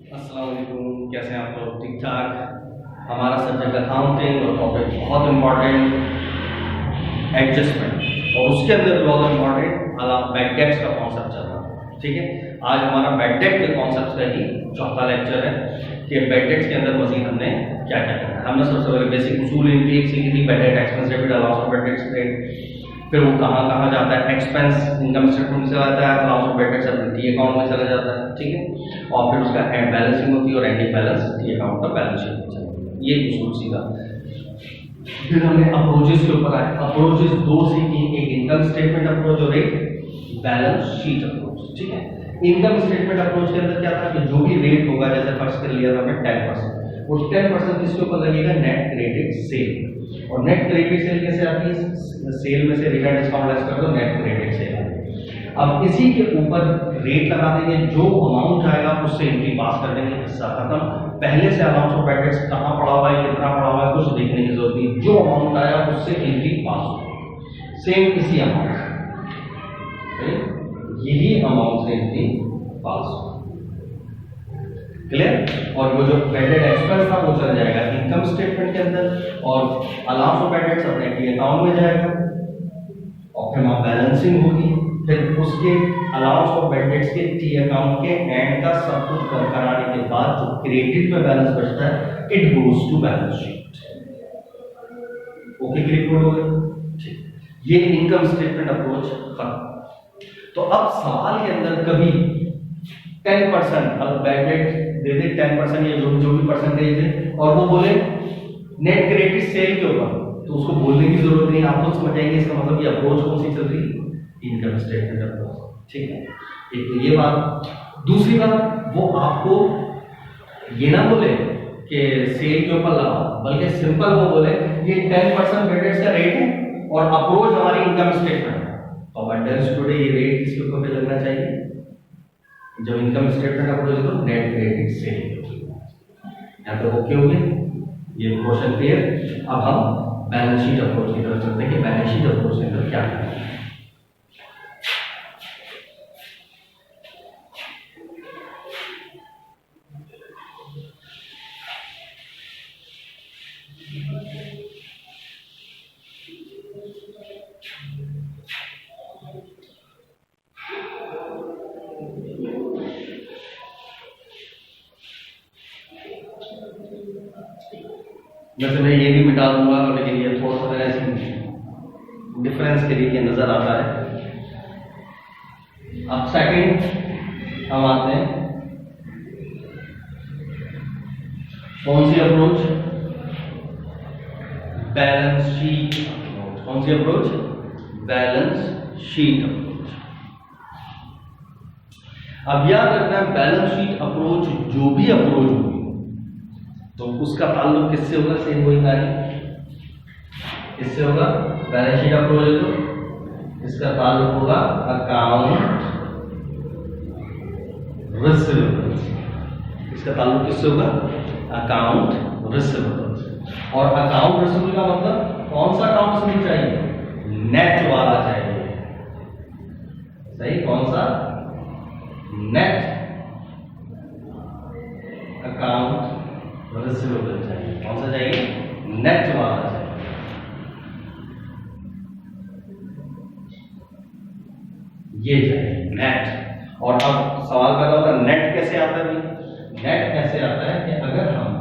अस्सलाम वालेकुम, कैसे हैं आप लोग? ठीक ठाक। हमारा सब्जेक्ट अकाउंटिंग और टॉपिक बहुत इम्पोर्टेंट एडजस्टमेंट, और उसके अंदर बहुत इम्पोर्टेंट बैड डेट्स का कॉन्सेप्ट चल रहा है। ठीक है, आज हमारा बैड डेट के कॉन्सेप्ट का ही चौथा लेक्चर है कि बैड डेट्स के अंदर मजीद हमने क्या क्या करना है। हमने सबसे पहले बेसिक उसूल इनकी एक सीखी थी, bad debt expense debit allowance for bad debts credit, फिर वो कहाँ कहाँ जाता है, एक्सपेंस इनकम स्टेटमेंट में चला जाता है, अलाउंस फॉर बैड डेट्स अपने टी अकाउंट में चला जाता है। ठीक है, और फिर उसका एंड बैलेंसिंग होती है और एंडिंग बैलेंस टी अकाउंट का बैलेंस शीट में चला जाता है। ये उसूल सीधा। फिर हमने अप्रोचेस के ऊपर आए। अप्रोचेस दो सीखी, एक इनकम स्टेटमेंट अप्रोच और एक बैलेंस शीट अप्रोच। ठीक है, इनकम स्टेटमेंट अप्रोच के अंदर क्या था कि जो भी रेट होगा, जैसे फर्स्ट कर लिया था हमने 10%, वो 10% किसके ऊपर लगेगा? Net credit sale. और नेट क्रेडिट सेल कैसे आती है? सेल में से रिटर्न डिस्काउंट लेस कर दो, नेट क्रेडिट सेल आती है। अब इसी के ऊपर रेट लगा देंगे, जो अमाउंट आएगा उससे एंट्री पास कर देंगे, हिस्सा खत्म। पहले से अलाउंस ऑफ बैड डेट्स कहाँ पड़ा हुआ है, कितना पड़ा हुआ है, कुछ देखने की जरूरत नहीं, जो अमाउंट आया उससे एंट्री पास हो। सेम इसी अमाउंट, यही अमाउंट से एंट्री पास हो। क्लियर? और वो जो बैड डेट एक्सपेंस था वो चल जाएगा इनकम स्टेटमेंट के अंदर, और अलाउंस ऑफ बैड डेट्स अपने टी अकाउंट में जाएगा, और फिर वहां बैलेंसिंग होगी। फिर उसके अलाउंस ऑफ बैड डेट्स के टी अकाउंट के एंड का सब कुछ कराने के बाद जो क्रेडिट में बैलेंस बचता है, it goes to balance sheet. Okay, click हो गया? ये इनकम स्टेटमेंट अप्रोच खत्म। तो अब सवाल के अंदर कभी 10% अब बैड डेट दे दे 10% या जो भी परसेंटेज है, और वो बोले नेट क्रेडिट सेल के ऊपर, तो उसको बोलने की जरूरत नहीं, आप खुद समझ जाएंगे इसका मतलब ये अप्रोच कौन सी चल रही है, इनकम स्टेटमेंट अप्रोच। ठीक है, एक तो ये बात। दूसरी बात, वो आपको ये ना बोले कि सेल के ऊपर लगाओ, बल्कि सिंपल वो बोले ये 10% बैड डेट्स का रेट है और अप्रोच हमारी इनकम स्टेटमेंट है। तो अंडरस्टूड टुडे ये रेट किसके ऊपर पे लगना चाहिए? जब इनकम स्टेटमेंट अप्रोच तो नेट क्रेडिट सेल। यहाँ पे ओके हो गया, ये क्वेश्चन क्लियर। अब हम बैलेंस शीट अप्रोच की तरफ चलते हैं कि बैलेंस शीट अप्रोच के अंदर क्या करना है। वैसे मैं ये भी मिटा दूंगा, लेकिन ये थोड़ा सा ऐसे डिफरेंस के लिए नजर आता है। अब सेकंड हम आते हैं कौन सी अप्रोच? Balance sheet approach. कौन सी अप्रोच? Balance sheet approach. अब याद रखना, बैलेंस शीट अप्रोच जो भी अप्रोच होगी तो उसका ताल्लुक किससे होगा? सेम वही कार्य इससे होगा। बैलेंस शीट अप्रोच है तो इसका ताल्लुक होगा अकाउंट रिसीवेबल्स। इसका ताल्लुक किससे होगा? Account receivables. और अकाउंट रिसीवेबल का मतलब कौन सा अकाउंट रिसीवेबल चाहिए? नेट वाला चाहिए। सही, कौन सा? नेट अकाउंट रिसीवेबल चाहिए। कौन सा चाहिए? नेट वाला चाहिए। ये चाहिए नेट। और अब सवाल पैदा होता है नेट कैसे आता है? नेट कैसे आता है कि अगर हम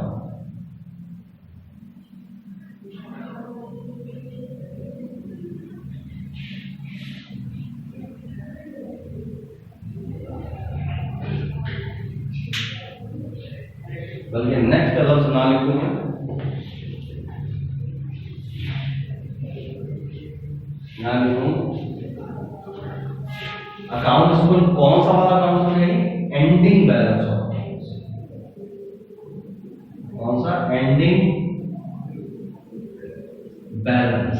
बल्कि नेट का लफ्ज ना लिखूंगा, ना लिखूं अकाउंट रिसीवेबल। कौन सा वाला अकाउंट है? Ending balance of accounts. कौन सा? एंडिंग बैलेंस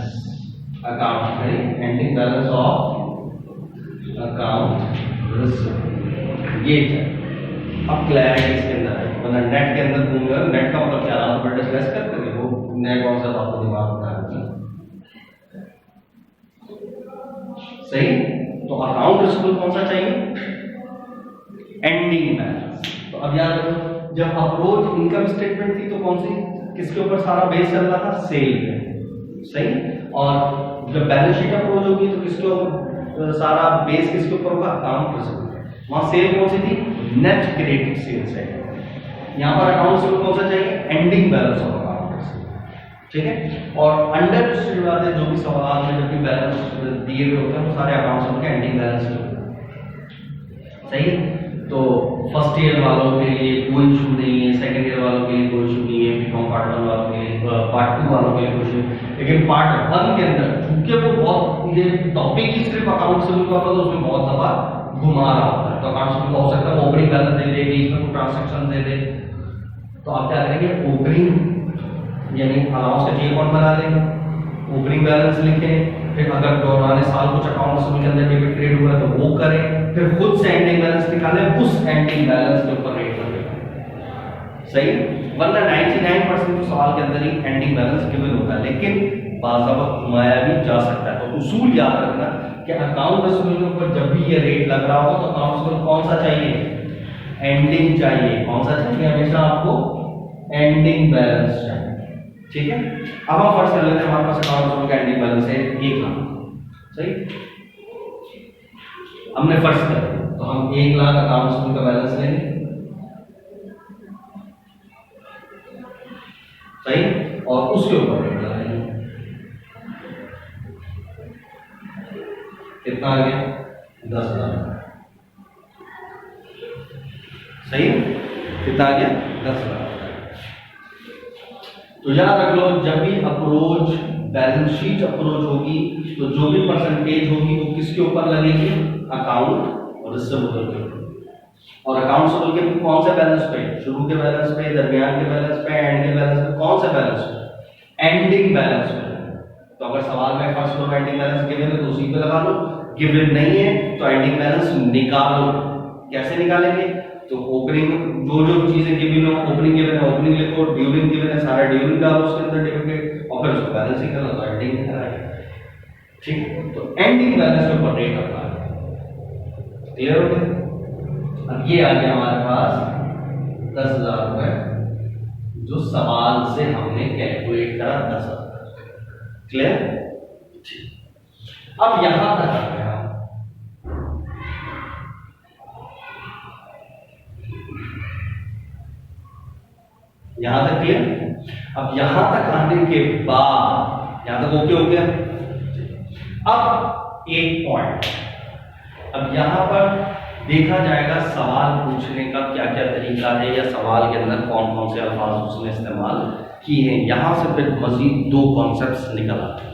अकाउंट है, ending balance of account receivable. ये है। अब क्लैरिटी इसके अंदर है, मतलब नेट के अंदर घूमगा, नेट का मतलब क्या? अलाउंस बैड डेट्स लेस करके वो नया कॉन्सेप्ट आपको दिमाग में आएगा। सही, तो अकाउंट रिसीवेबल कौन सा चाहिए? Ending balance. तो अब याद रखो जब अप्रोच इनकम स्टेटमेंट थी तो कौन सी, किसके ऊपर सारा बेस चल रहा था, सेल पे, सही। और जब बैलेंस शीट अप्रोच होगी तो किसके ऊपर सारा बेस किसके ऊपर होगा, अकाउंट रिसीवेबल। वहां सेल कौन सी थी, नेट क्रेडिट सेल्स है। यहाँ पर अकाउंट रिसीवेबल कौन सा चाहिए, एंडिंग बैलेंस ऑफ अकाउंट, ठीक है। और अंडर शुरू वाले जो भी सवाल में जब भी बैलेंस दिए हुए होते हैं वो सारे अकाउंट्स के एंडिंग बैलेंस में, सही। तो फर्स्ट ईयर वालों के लिए कोई इशू नहीं है, सेकंड ईयर वालों के लिए कोई इशू नहीं है, बीकॉम पार्ट 1 वालों के लिए, पार्ट 2 वालों के लिए कोई इशू। लेकिन पार्ट 1 के अंदर क्योंकि वो बहुत ये टॉपिक ही सिर्फ अकाउंट से का तो उसमें बहुत दफा घुमा रहा होता है। तो अकाउंट से हो सकता है ओपनिंग बैलेंस दे दे, बीच में कोई ट्रांजैक्शन दे दे, तो आप क्या करेंगे, ओपनिंग यानी अलाउंस का अकाउंट बना लेंगे, ओपनिंग बैलेंस लिखें, फिर अगर दौरान साल कुछ अकाउंट्स के अंदर डेबिट क्रेडिट हुआ तो वो करें, फिर खुद से एंडिंग बैलेंस निकालें, उस एंडिंग बैलेंस के ऊपर रेट करें, सही। वरना 99% तो सवाल के अंदर ही एंडिंग बैलेंस गिवन होता है, लेकिन बाज़ दफा घुमाया भी जा सकता है। तो उसूल याद रखना कि अकाउंट रिसीवेबल के ऊपर जब भी ये रेट लग रहा हो तो अकाउंट रिसीवेबल कौन सा चाहिए, एंडिंग चाहिए। कौन सा चाहिए, हमेशा आपको एंडिंग बैलेंस चाहिए, ठीक है। अब हम फर्स्ट कर लेते हैं, हमारे पास अकाउंट रिसीवेबल का एंडिंग बैलेंस है 1 लाख, सही। हमने फर्स्ट कर तो हम 1 लाख अकाउंट रिसीवेबल का बैलेंस लेंगे, सही, और उसके ऊपर रेट लगाएंगे। कितना आ गया, 10,000, सही। कितना आ गया, 10,000। तो याद रख लो, जब भी अप्रोच बैलेंस शीट अप्रोच होगी तो जो भी परसेंटेज होगी वो किसके ऊपर लगेगी, अकाउंट रिसीवेबल के ऊपर। और अकाउंट रिसीवेबल के कौन से बैलेंस पे, शुरू के बैलेंस पे, दरमियान के बैलेंस पे, एंड के बैलेंस पे, कौन से बैलेंस पे, एंडिंग बैलेंस पे। तो अगर सवाल में first floor ending balance given है तो उसी पे लगा लो, गिवन नहीं है तो एंडिंग बैलेंस निकालो। कैसे निकालेंगे, तो ओपनिंग जो जो चीजें गिवन हो, ओपनिंग गिवन है ओपनिंग लिखो, ड्यूरिंग गिवन है सारा ड्यूरिंग डालो उसके अंदर डेबिट, और फिर उसको बैलेंस निकालो तो एंडिंग निकालेंगे, ठीक है। तो एंडिंग बैलेंस के ऊपर रेट अपना क्लियर हो गया। अब ये आ गया हमारे पास 10,000 रुपए जो सवाल से हमने कैलकुलेट करा, 10,000, क्लियर। अब यहां तक आ गया, यहां तक क्लियर। अब यहां तक आने के बाद यहां तक ओके हो गया। अब एक पॉइंट, अब यहां पर देखा जाएगा सवाल पूछने का क्या क्या तरीका है, या सवाल के अंदर कौन कौन से अल्फाज उसने इस्तेमाल किए हैं। यहां से फिर मजीद 2 कॉन्सेप्ट्स निकल आते हैं।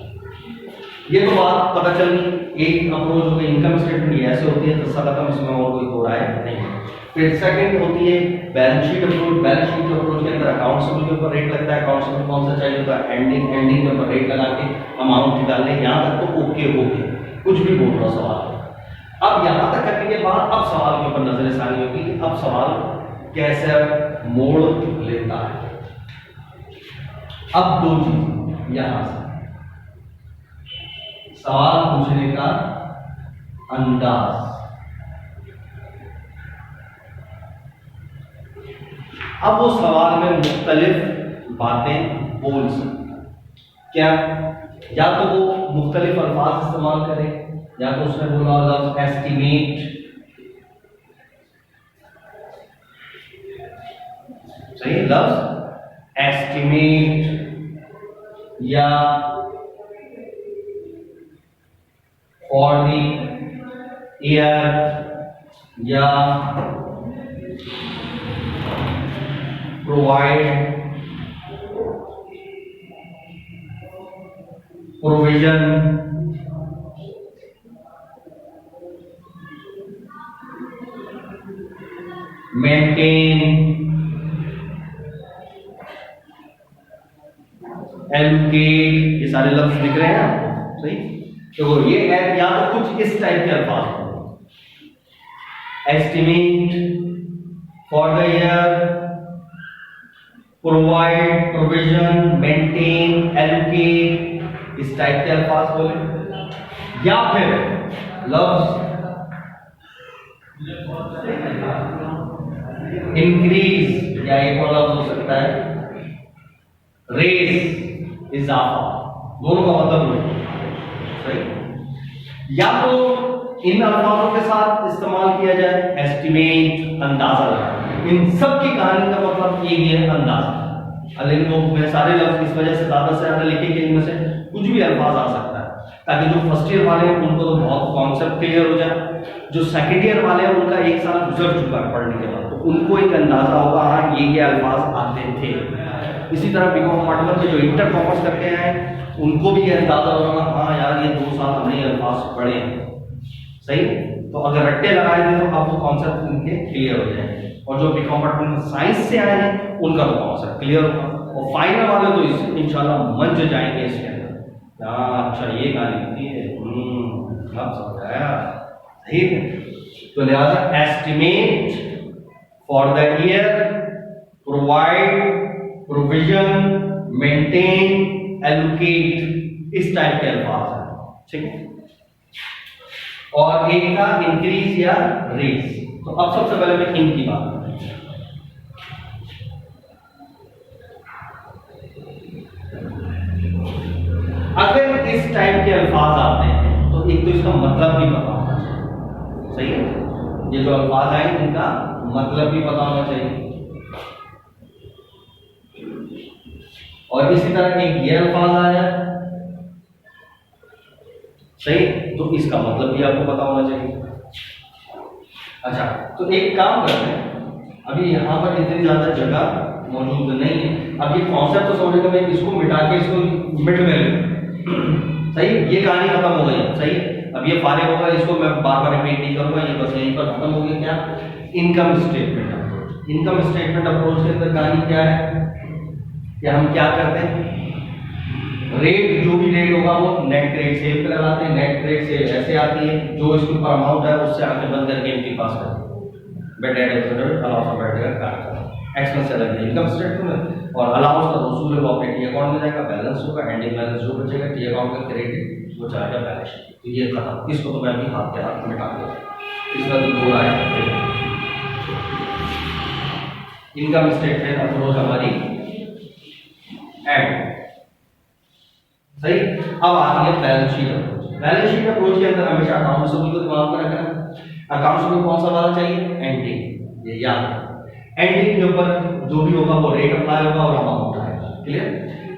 ये तो बात पता चली, एक अप्रोच हो गई इनकम स्टेटमेंट ऐसे होती है, तो खत्म, इसमें और कोई हो रहा है नहीं। फिर सेकंड होती है balance sheet approach. Balance sheet approach के अंदर अकाउंट रिसीवेबल के ऊपर रेट लगता है, अकाउंट रिसीवेबल कौन सा चाहिए होगा, एंडिंग के ऊपर रेट लगा के अमाउंट निकालने। यहां तक तो ओके हो गया, कुछ भी बोल रहा सवाल। अब यहां तक करने के बाद अब सवाल के ऊपर नजर सानी होगी कि अब सवाल कैसे मोड़ लेता है। अब 2 चीज यहां से सवाल पूछने का अंदाज। अब वो सवाल में मुख्तलिफ बातें बोल सकते, क्या या तो वो मुख्तलिफ अल्फाज इस्तेमाल करें, या तो उसने बोला लफ्ज एस्टिमेट, सही, लफ्ज एस्टिमेट, या फॉर द ईयर, या प्रोवाइड प्रोविजन, मेंटेन, एलोकेट, ये सारे लफ्ज दिख रहे हैं आपको, सही। तो ये है या तो कुछ इस टाइप के अल्फाज, estimate, for the year, provide, provision, maintain, allocate, इस टाइप के अल्फाज बोले। या फिर लफ्ज इंक्रीज या एक और लफ्ज हो सकता है रेस, इजाफा, दोनों का मतलब वही, सही। या तो इन अल्फाजों के साथ इस्तेमाल किया जाए एस्टिमेट, अंदाजा लगाना, इन सब की कहानी का मतलब एक ही है अंदाजा। लेकिन तो मैं सारे लफ्ज इस वजह से ज्यादा से ज्यादा लिखे कि इनमें से कुछ भी अल्फाज आ सकता है, ताकि जो फर्स्ट ईयर वाले हैं उनको तो बहुत कॉन्सेप्ट क्लियर हो जाए, जो सेकंड ईयर वाले हैं उनका एक साल गुजर चुका है पढ़ने के बाद, तो उनको एक अंदाजा होगा हाँ ये अल्फाज आते थे। इसी तरह बीकॉम पार्ट वन में जो इंटर कॉमर्स करते हैं उनको भी ये अंदाजा होगा हाँ यार ये 2 साल हमने ये अल्फाज पढ़े हैं, सही। तो अगर रट्टे लगाए थे तो आपको कॉन्सेप्ट इनके क्लियर हो जाएंगे, और जो बीकॉम पार्ट वन साइंस से आए हैं उनका तो कॉन्सेप्ट क्लियर होगा, और फाइनल वाले तो इस इंशाल्लाह मंज जाएंगे इसके अंदर। अच्छा ये कहानी होती है, अब समझ आया, ठीक है। तो लिहाजा estimate for the year, provide, provision, maintain, allocate, इस टाइप के अल्फाज हैं, ठीक है। और एक था इंक्रीज या रेस। तो अब सबसे पहले मैं इन की बात करूं। अगर इस टाइप के अल्फाज आते हैं तो एक तो इसका मतलब भी पता होना चाहिए, सही है। ये जो अल्फाज आए इनका मतलब भी पता होना चाहिए, और इसी तरह एक ये अल्फाज आया, सही, तो इसका मतलब भी आपको पता होना चाहिए। अच्छा, तो एक काम करते हैं, अभी यहाँ पर इतनी ज्यादा जगह मौजूद नहीं है, अब ये कॉन्सेप्ट तो समझेगा, मैं इसको मिटा के इसको मिड में ले, सही, ये कहानी खत्म हो गई, सही। अब ये फारिग होगा, इसको मैं बार बार रिपीट नहीं करूंगा, ये बस यहीं पर खत्म हो गया। क्या income statement approach, income statement approach के अंदर कहानी क्या है कि हम क्या करते हैं, रेट जो भी रेट होगा वो नेट रेट सेल पे लगाते हैं, नेट रेट सेल ऐसे आती है, जो इसके ऊपर अमाउंट है उससे आगे बंद करके इनके पास करते हैं, bad debt allowance of bad का कार्य एक्सपेंस से अलग इनकम स्टेटमेंट, और अलाउंस का वसूल है वो अपने टी अकाउंट में जाएगा, बैलेंस होगा, एंडिंग बैलेंस जो बचेगा टी अकाउंट का क्रेडिट वो जाएगा बैलेंस शीट। तो ये खत्म, इसको तो मैं अभी हाथ के हाथ मिटा दूंगा, इसमें तो दो आया इनकम स्टेटमेंट अप्रोच हमारी एंड, सही। अब आती है balance sheet approach. Balance sheet approach के अंदर हमेशा अकाउंट रिसीवेबल को दिमाग में रखना है। अकाउंट रिसीवेबल कौन सा वाला चाहिए, एंडिंग, ये याद है। एंडिंग के ऊपर जो भी होगा वो रेट अप्लाई होगा और अमाउंट आएगा, क्लियर।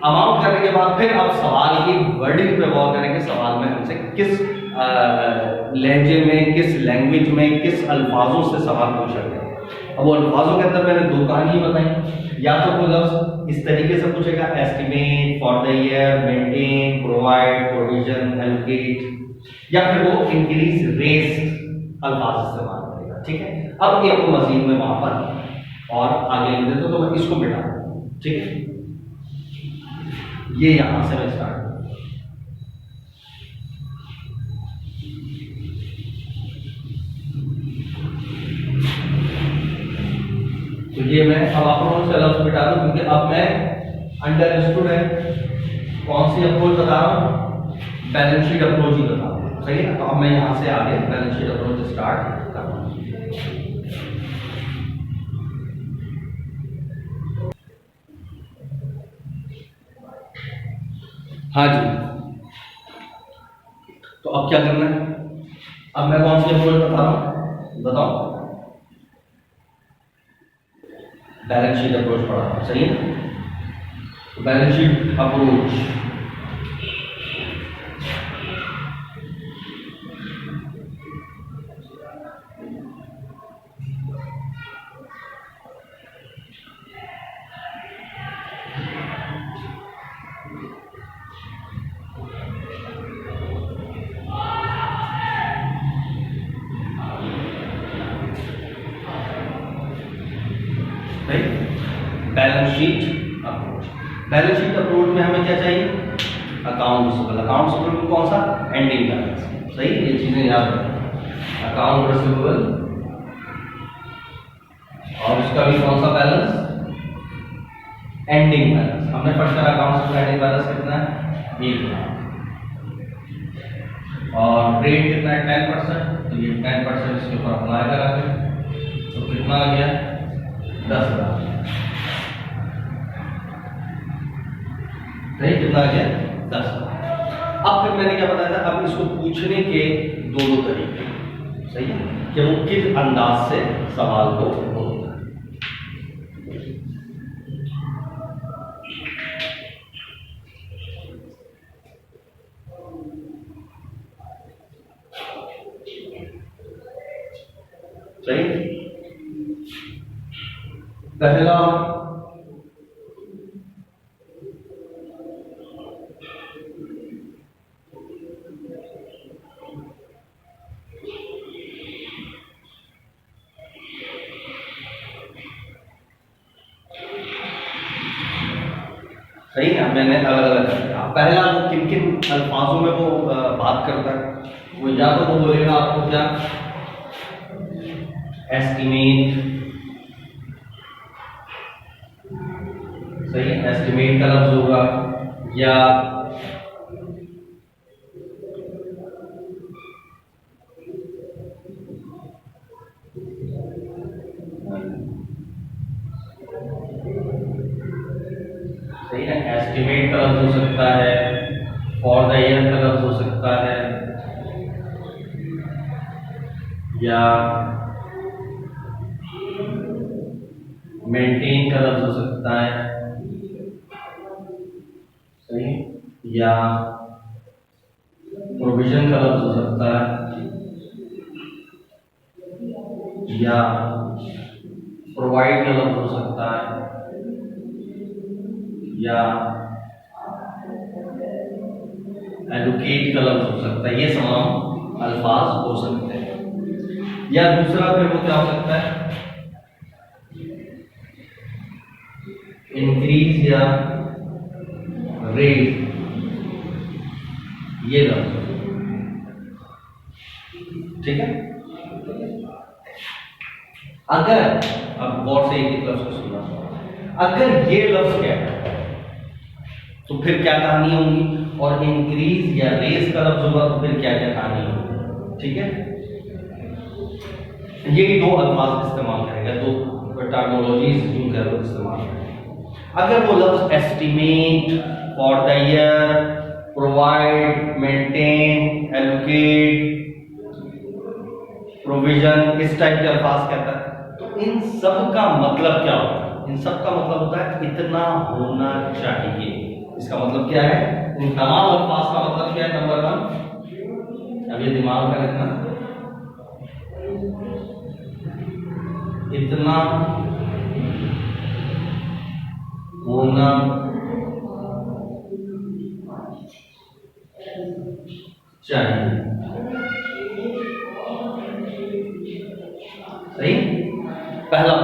अमाउंट करने के बाद फिर अब सवाल की वर्डिंग पे गौर करेंगे, सवाल में हमसे किस लहजे में, किस लैंग्वेज में, किस अल्फाजों से सवाल पूछा गया। अब वो अल्फाजों के अंदर मैंने दो कहानी बताई, या तो वो लफ्ज इस तरीके से पूछेगा estimate, for the year, maintain, provide, provision, allocate, या फिर वो इंक्रीज, रेस अल्फाज इस्तेमाल करेगा, ठीक है। अब एक मजीद में वहां पर और आगे लिख देता हूं, तो मैं इसको मिटा, ठीक है। ये यहां से मैं स्टार्ट, तो ये मैं अब अप्रोच से लफ्ज मिटा दूं, क्योंकि अब मैं अंडरस्टूड है कौन सी अप्रोच बता रहा हूं, बैलेंस शीट अप्रोच ही बता रहा हूं, सही है। तो अब मैं यहां से आगे बैलेंस शीट अप्रोच स्टार्ट कर रहा हूं। हाँ जी, तो अब क्या करना है, अब मैं कौन सी अप्रोच बता रहा हूं, बताओ, बैलेंस शीट अप्रोच पढ़ा, सही है। तो balance sheet approach, balance sheet approach. Balance sheet approach में हमें क्या चाहिए, अकाउंट रिसीवेबल। अकाउंट रिसीवेबल कौन सा, एंडिंग बैलेंस, सही, ये चीजें याद रखें। अकाउंट रिसीवेबल और उसका भी कौन सा बैलेंस, एंडिंग बैलेंस। हमने फर्स्ट अकाउंट से एंडिंग बैलेंस कितना है, 1 लाख, और रेट कितना है 10%, तो ये 10% इसके ऊपर अप्लाई करा, तो कितना आ गया 10 लाख। सही, कितना गया 10। अब फिर मैंने क्या बताया था, अब इसको पूछने के दो तरीके, सही है, कि वो किस अंदाज से सवाल को बोलता है। सही, पहला सही है, मैंने अलग अलग कर दिया। पहला वो किन किन अल्फाजों में वो बात करता है, वो या तो वो बोलेगा आपको क्या, एस्टिमेट, सही है, एस्टिमेट का लफ्ज होगा, या सही है, एस्टिमेट का लफ्ज हो सकता है, फॉर द ईयर का लफ्ज हो सकता है, या मेंटेन का लफ्ज हो सकता है, सही, या प्रोविजन का लफ्ज हो सकता है, या प्रोवाइड का लफ्ज हो सकता है, या एलोकेट का लफ्ज हो सकता है। ये तमाम अल्फाज हो सकते हैं। या दूसरा फिर वो क्या हो सकता है, इंक्रीज या रेज, ये लफ्ज, ठीक है। अगर अब गौर से एक लफ्ज को सुनना, अगर ये लफ्ज क्या है तो फिर क्या कहानी होगी, और इंक्रीज या रेज का लफ्ज होगा तो फिर क्या क्या कहानी होगी, ठीक है। ये दो अल्फाज इस्तेमाल करेंगे, दो टर्मिनोलॉजीज यूं कह लो इस्तेमाल करेंगे। अगर वो लफ्ज estimate, for the year, provide, maintain, allocate, provision, इस टाइप के अल्फाज कहता है, तो इन सब का मतलब क्या होता है, इन सब का मतलब होता है इतना होना चाहिए। इसका मतलब क्या है, इन तमाम अल्फाज का मतलब क्या है, नंबर 1, अब ये दिमाग में रखना, इतना होना चाहिए, सही। पहला,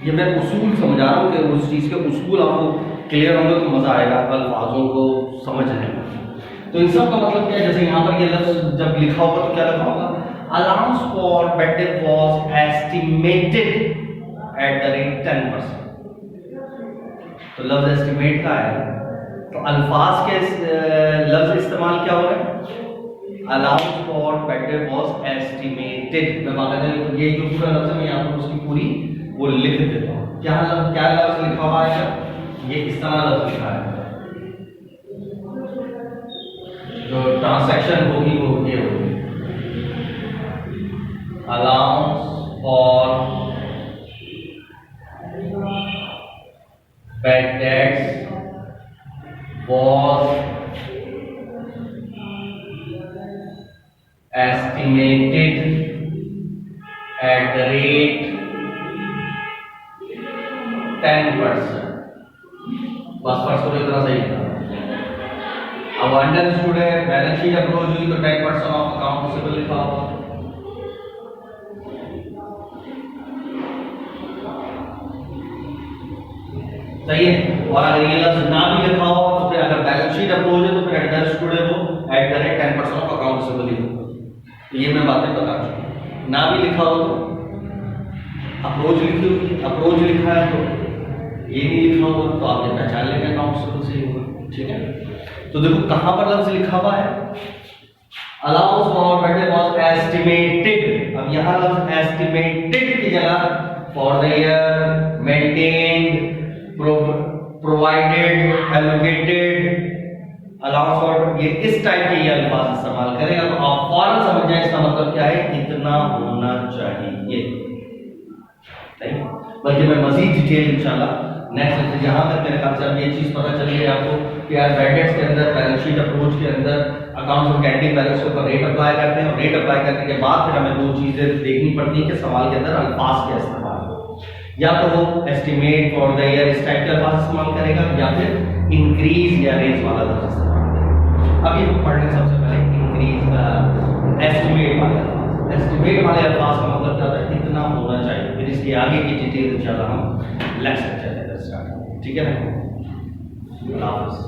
ये मैं उसूल समझा रहा हूं कि उस चीज के उसूल आपको क्लियर होंगे तो मजा आएगा अल्फाजों को समझने में। तो इन सब का मतलब क्या है, जैसे यहाँ पर ये लफ्ज जब लिखा होगा तो क्या लिखा होगा, allowance for better was estimated at the rate 10%। तो लफ्ज एस्टिमेट का है, तो अल्फाज के लफ्ज इस्तेमाल क्या हो रहा है, allowance for better was estimated. मैं बाकायदा ये जो पूरा लफ्ज है मैं यहाँ पर उसकी पूरी वो लिख देता हूँ। क्या लफ्ज लिखा हुआ है, ये इस तरह लफ्ज लिखा है, जो ट्रांसैक्शन होगी वो ये होगी, allowance for bad debts was estimated at the rate 10%। बस फर्स्ट को इतना सही था। अब अंडरस्टूड है, बैलेंस शीट अप्रोच हुई तो 10% ऑफ अकाउंट रिसीवेबल लिखा हुआ, सही है। और अगर ये लफ्ज ना भी लिखा हो तो फिर अगर बैलेंस शीट अप्रोच है तो फिर अंडरस्टूड है वो at the rate 10% of account receivable लिखा। तो ये मैं बातें बता चुका। ना भी लिखा हो तो अप्रोच लिखी होगी, अप्रोच लिखा है तो ये नहीं लिखा होगा तो आप ये पहचान लेंगे अकाउंट रिसीवेबल सही होगा, ठीक है। तो देखो कहां पर लफ्ज लिखा हुआ है, allowance for better was estimated. अब यहां लफ्ज एस्टिमेटेड की जगह for the year, maintained, provided, allocated, नहीं, बल्कि मैं मजीद डिटेल इंशाल्लाह नेक्स्ट लेक्चर, जहाँ तक मेरे ख्याल से ये चीज़ पता चल गई आपको कि यार बैड डेट्स के अंदर बैलेंस शीट अप्रोच के अंदर अकाउंट्स और कैंडिंग बैलेंस के ऊपर रेट अप्लाई करते हैं, और रेट अप्लाई करने के बाद फिर हमें दो चीज़ें देखनी पड़ती हैं कि सवाल के अंदर अल्फाज क्या इस्तेमाल हो, या तो वो एस्टिमेट फॉर द ईयर इस टाइप के अल्फाज इस्तेमाल करेगा, या फिर इंक्रीज या रेज वाला लफ्ज़ इस्तेमाल करेगा। अभी हम पढ़ने सबसे पहले इंक्रीज एस्टिमेट वाले अल्फाज। एस्टिमेट वाले अल्फाज का मतलब क्या है, कितना होना चाहिए, फिर इसके आगे की डिटेल इंशाल्लाह हम नेक्स्ट लेक्चर में स्टार्ट करेंगे, ठीक है ना। अल्लाह हाफ़िज़।